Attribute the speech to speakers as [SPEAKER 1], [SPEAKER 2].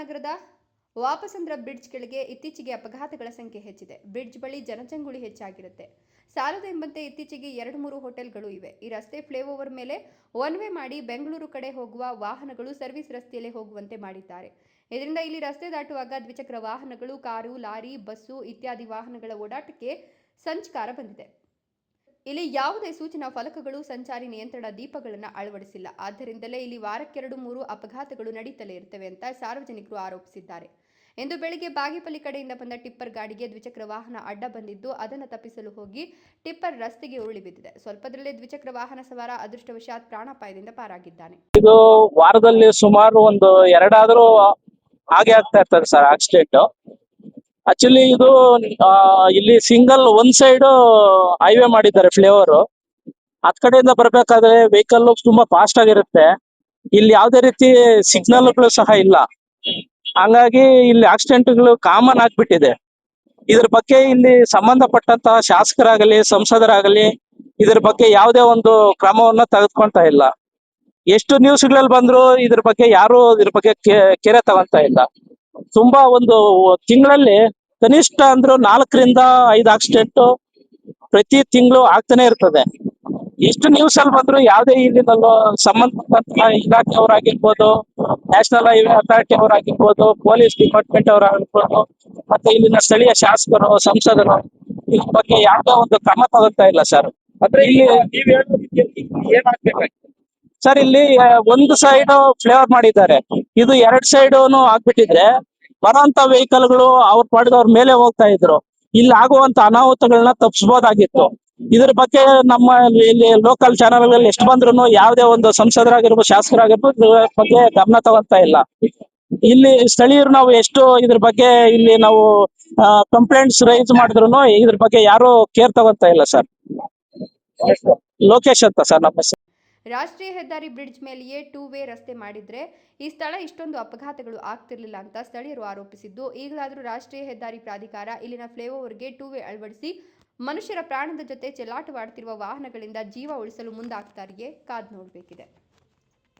[SPEAKER 1] ನಗರದ ವಾಪಸಂದ್ರ ಬ್ರಿಡ್ಜ್ ಕೆಳಗೆ ಇತ್ತೀಚೆಗೆ ಅಪಘಾತಗಳ ಸಂಖ್ಯೆ ಹೆಚ್ಚಿದೆ. ಬ್ರಿಡ್ಜ್ ಬಳಿ ಜನಜಂಗುಳಿ ಹೆಚ್ಚಾಗಿರುತ್ತೆ. ಸಾಲದು ಎಂಬಂತೆ ಇತ್ತೀಚೆಗೆ 2-3 ಹೋಟೆಲ್ಗಳು ಇವೆ. ಈ ರಸ್ತೆ ಫ್ಲೈಓವರ್ ಮೇಲೆ ಒನ್ ವೇ ಮಾಡಿ ಬೆಂಗಳೂರು ಕಡೆ ಹೋಗುವ ವಾಹನಗಳು ಸರ್ವಿಸ್ ರಸ್ತೆಯಲ್ಲೇ ಹೋಗುವಂತೆ ಮಾಡಿದ್ದಾರೆ. ಇದರಿಂದ ಇಲ್ಲಿ ರಸ್ತೆ ದಾಟುವಾಗ ದ್ವಿಚಕ್ರ ವಾಹನಗಳು, ಕಾರು, ಲಾರಿ, ಬಸ್ಸು ಇತ್ಯಾದಿ ವಾಹನಗಳ ಓಡಾಟಕ್ಕೆ ಸಂಚಕಾರ ಬಂದಿದೆ. ಇಲ್ಲಿ ಯಾವುದೇ ಸೂಚನಾ ಫಲಕಗಳು, ಸಂಚಾರಿ ನಿಯಂತ್ರಣ ದೀಪಗಳನ್ನು ಅಳವಡಿಸಿಲ್ಲ. ಆದ್ದರಿಂದಲೇ ಇಲ್ಲಿ ವಾರಕ್ಕೆ 2-3 ಅಪಘಾತಗಳು ನಡೀತಲೇ ಇರ್ತವೆ ಅಂತ ಸಾರ್ವಜನಿಕರು ಆರೋಪಿಸಿದ್ದಾರೆ. ಇಂದು ಬೆಳಿಗ್ಗೆ ಬಾಗೇಪಲ್ಲಿ ಕಡೆಯಿಂದ ಬಂದ ಟಿಪ್ಪರ್ ಗಾಡಿಗೆ ದ್ವಿಚಕ್ರ ವಾಹನ ಅಡ್ಡ ಬಂದಿದ್ದು, ಅದನ್ನು ತಪ್ಪಿಸಲು ಹೋಗಿ ಟಿಪ್ಪರ್ ರಸ್ತೆಗೆ ಉರುಳಿ ಬಿದ್ದಿದೆ. ಸ್ವಲ್ಪದರಲ್ಲೇ ದ್ವಿಚಕ್ರ ವಾಹನ ಸವಾರ ಅದೃಷ್ಟವಶಾತ್ ಪ್ರಾಣಾಪಾಯದಿಂದ ಪಾರಾಗಿದ್ದಾನೆ.
[SPEAKER 2] ಇದು ವಾರದಲ್ಲಿ ಸುಮಾರು ಒಂದು 2 ಆದ್ರೂ ಹಾಗೆ ಆಗ್ತಾ ಇರ್ತದೆ ಸರ್ ಆಕ್ಸಿಡೆಂಟ್. ಆಕ್ಚುಲಿ ಇದು ಇಲ್ಲಿ ಸಿಂಗಲ್ ಒನ್ ಸೈಡ್ ಹೈವೇ ಮಾಡಿದ್ದಾರೆ ಫ್ಲೈಓವರ್. ಹತ್ ಕಡೆಯಿಂದ ಬರ್ಬೇಕಾದ್ರೆ ವೆಹಿಕಲ್ ತುಂಬಾ ಫಾಸ್ಟ್ ಆಗಿರುತ್ತೆ. ಇಲ್ಲಿ ಯಾವುದೇ ರೀತಿ ಸಿಗ್ನಲ್ಗಳು ಸಹ ಇಲ್ಲ. ಹಂಗಾಗಿ ಇಲ್ಲಿ ಆಕ್ಸಿಡೆಂಟ್ಗಳು ಕಾಮನ್ ಆಗ್ಬಿಟ್ಟಿದೆ. ಇದ್ರ ಬಗ್ಗೆ ಇಲ್ಲಿ ಸಂಬಂಧಪಟ್ಟಂತಹ ಶಾಸಕರಾಗಲಿ, ಸಂಸದರಾಗಲಿ ಇದ್ರ ಬಗ್ಗೆ ಯಾವುದೇ ಒಂದು ಕ್ರಮವನ್ನ ತೆಗೆದುಕೊಂತಾ ಇಲ್ಲ. ಎಷ್ಟು ನ್ಯೂಸ್ಗಳಲ್ಲಿ ಬಂದ್ರು ಇದ್ರ ಬಗ್ಗೆ ಯಾರು ಇದ್ರ ಬಗ್ಗೆ ಕೆರೆ ತಗೊಂತ ಇಲ್ಲ. ತುಂಬಾ ಒಂದು ತಿಂಗಳಲ್ಲಿ ಕನಿಷ್ಠ ಅಂದ್ರೂ 4ರಿಂದ 5 ಆಕ್ಸಿಡೆಂಟ್ ಪ್ರತಿ ತಿಂಗಳು ಆಗ್ತಾನೆ ಇರ್ತದೆ. ಎಷ್ಟು ನ್ಯೂಸ್ ಅಲ್ಲಿ ಬಂದ್ರು ಯಾವುದೇ ಇಲ್ಲಿನಲ್ಲೂ ಸಂಬಂಧಪಟ್ಟಂತ ಇಲಾಖೆಯವರಾಗಿರ್ಬೋದು, ನ್ಯಾಷನಲ್ ಹೈವೇ ಅಥಾರಿಟಿ ಅವರಾಗಿರ್ಬೋದು, ಪೊಲೀಸ್ ಡಿಪಾರ್ಟ್ಮೆಂಟ್ ಅವರಾಗಿರ್ಬೋದು, ಮತ್ತೆ ಇಲ್ಲಿನ ಸ್ಥಳೀಯ ಶಾಸಕರು, ಸಂಸದರು ಇದ್ರ ಬಗ್ಗೆ ಯಾವುದೇ ಒಂದು ಕ್ರಮ ತಗೋತಾ ಇಲ್ಲ ಸರ್. ಅಂದ್ರೆ ಇಲ್ಲಿ ಏನಾಗ್ಬೇಕಾಗಿದೆ ಸರ್, ಇಲ್ಲಿ ಒಂದು ಸೈಡ್ ಫ್ಲೇವರ್ ಮಾಡಿದ್ದಾರೆ. ಇದು 2 ಸೈಡ್ ಆಗ್ಬಿಟ್ಟಿದ್ರೆ ಬರೋಂತ ವೆಹಿಕಲ್ಗಳು ಅವ್ರ ಪಾಡಿಗೆ ಅವ್ರ ಮೇಲೆ ಹೋಗ್ತಾ ಇದ್ರು. ಇಲ್ಲಿ ಆಗುವಂತ ಅನಾಹುತಗಳನ್ನ ತಪ್ಪಿಸಬಹುದಾಗಿತ್ತು. ಇದ್ರ ಬಗ್ಗೆ ನಮ್ಮ ಇಲ್ಲಿ ಲೋಕಲ್ ಚಾನೆಲ್ಗಳಲ್ಲಿ ಎಷ್ಟು ಬಂದ್ರು ಯಾವುದೇ ಒಂದು ಸಂಸದರಾಗಿರ್ಬೋದು, ಶಾಸಕರಾಗಿರ್ಬೋದು ಇದ್ರ ಬಗ್ಗೆ ಗಮನ ತಗೊಂತಾ ಇಲ್ಲ. ಇಲ್ಲಿ ಸ್ಥಳೀಯರು ನಾವು ಎಷ್ಟು ಇದ್ರ ಬಗ್ಗೆ ಇಲ್ಲಿ ನಾವು ಕಂಪ್ಲೇಂಟ್ಸ್ ರೈಸ್ ಮಾಡಿದ್ರು ಇದ್ರ ಬಗ್ಗೆ ಯಾರು ಕೇರ್ ತಗೊಂತಾ ಇಲ್ಲ ಸರ್. ಲೋಕೇಶ್ ಅಂತ ಸರ್ ನಮ್ಮ ಹೆಸರು.
[SPEAKER 1] ರಾಷ್ಟ್ರೀಯ ಹೆದ್ದಾರಿ ಬ್ರಿಡ್ಜ್ ಮೇಲೆಯೇ 2 ವೇ ರಸ್ತೆ ಮಾಡಿದ್ರೆ ಈ ಸ್ಥಳ ಇಷ್ಟೊಂದು ಅಪಘಾತಗಳು ಆಗ್ತಿರ್ಲಿಲ್ಲ ಅಂತ ಸ್ಥಳೀಯರು ಆರೋಪಿಸಿದ್ದು, ಈಗಲಾದರೂ ರಾಷ್ಟ್ರೀಯ ಹೆದ್ದಾರಿ ಪ್ರಾಧಿಕಾರ ಇಲ್ಲಿನ ಫ್ಲೈಓವರ್ಗೆ 2 ವೇ ಅಳವಡಿಸಿ ಮನುಷ್ಯರ ಪ್ರಾಣದ ಜೊತೆ ಚೆಲ್ಲಾಟವಾಡ್ತಿರುವ ವಾಹನಗಳಿಂದ ಜೀವ ಉಳಿಸಲು ಮುಂದಾಗ್ತಾರೆಯೇ ಕಾದ್ ನೋಡಬೇಕಿದೆ.